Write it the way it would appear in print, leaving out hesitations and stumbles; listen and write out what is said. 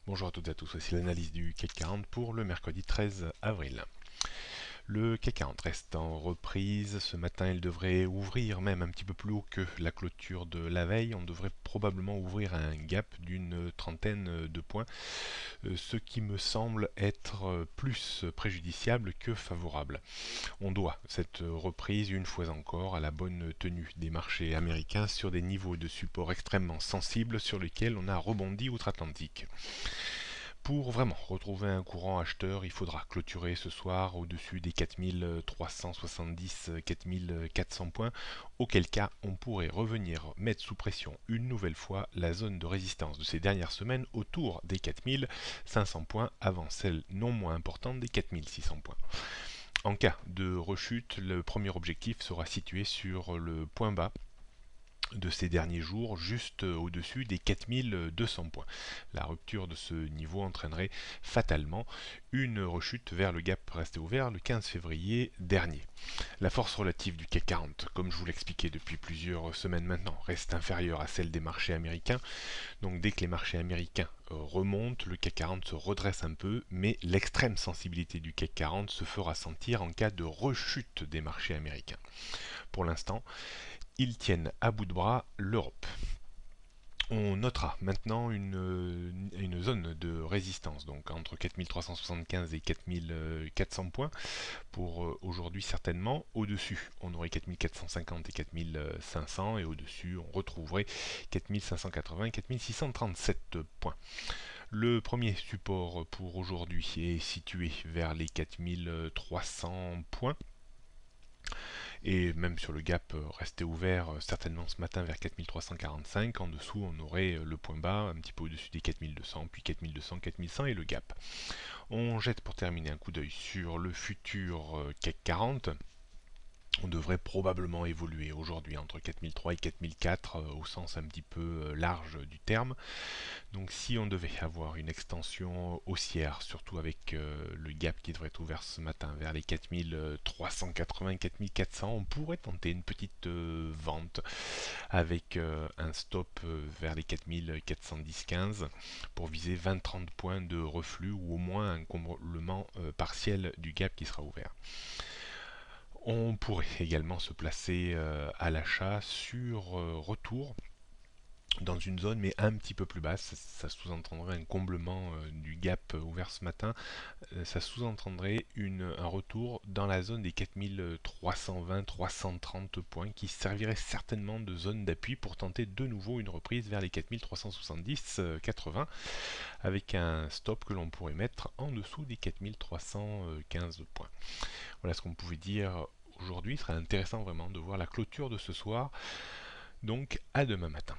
Bonjour à toutes et à tous, voici l'analyse du CAC 40 pour le mercredi 13 avril. Le CAC 40 reste en reprise. Ce matin, il devrait ouvrir même un petit peu plus haut que la clôture de la veille. On devrait probablement ouvrir un gap d'une trentaine de points, ce qui me semble être plus préjudiciable que favorable. On doit cette reprise une fois encore à la bonne tenue des marchés américains sur des niveaux de support extrêmement sensibles sur lesquels on a rebondi outre-Atlantique. Pour vraiment retrouver un courant acheteur, il faudra clôturer ce soir au-dessus des 4370-4400 points, auquel cas on pourrait revenir mettre sous pression une nouvelle fois la zone de résistance de ces dernières semaines autour des 4500 points avant celle non moins importante des 4600 points. En cas de rechute, le premier objectif sera situé sur le point bas de ces derniers jours, juste au-dessus des 4200 points. La rupture de ce niveau entraînerait fatalement une rechute vers le gap resté ouvert le 15 février dernier. La force relative du CAC 40, comme je vous l'expliquais depuis plusieurs semaines maintenant, reste inférieure à celle des marchés américains. Donc dès que les marchés américains remontent, le CAC 40 se redresse un peu, mais l'extrême sensibilité du CAC 40 se fera sentir en cas de rechute des marchés américains. Pour l'instant, ils tiennent à bout de bras l'Europe. On notera maintenant une zone de résistance, donc entre 4375 et 4400 points pour aujourd'hui certainement. Au-dessus, on aurait 4450 et 4500 et au-dessus, on retrouverait 4580 et 4637 points. Le premier support pour aujourd'hui est situé vers les 4300 points. Et même sur le gap resté ouvert certainement ce matin vers 4345, en dessous on aurait le point bas un petit peu au-dessus des 4200, puis 4200, 4100 et le gap. On jette pour terminer un coup d'œil sur le futur CAC 40. On devrait probablement évoluer aujourd'hui entre 4003 et 4004 au sens un petit peu large du terme. Donc si on devait avoir une extension haussière, surtout avec le gap qui devrait être ouvert ce matin vers les 4380 et 4400, on pourrait tenter une petite vente avec un stop vers les 4410-15 pour viser 20-30 points de reflux ou au moins un comblement partiel du gap qui sera ouvert. On pourrait également se placer à l'achat sur retour dans une zone mais un petit peu plus basse. Ça sous-entendrait un comblement du gap ouvert ce matin. Ça sous-entendrait un retour dans la zone des 4320-330 points qui servirait certainement de zone d'appui pour tenter de nouveau une reprise vers les 4370-80 avec un stop que l'on pourrait mettre en dessous des 4315 points. Voilà ce qu'on pouvait dire aujourd'hui. Il serait intéressant vraiment de voir la clôture de ce soir. Donc à demain matin.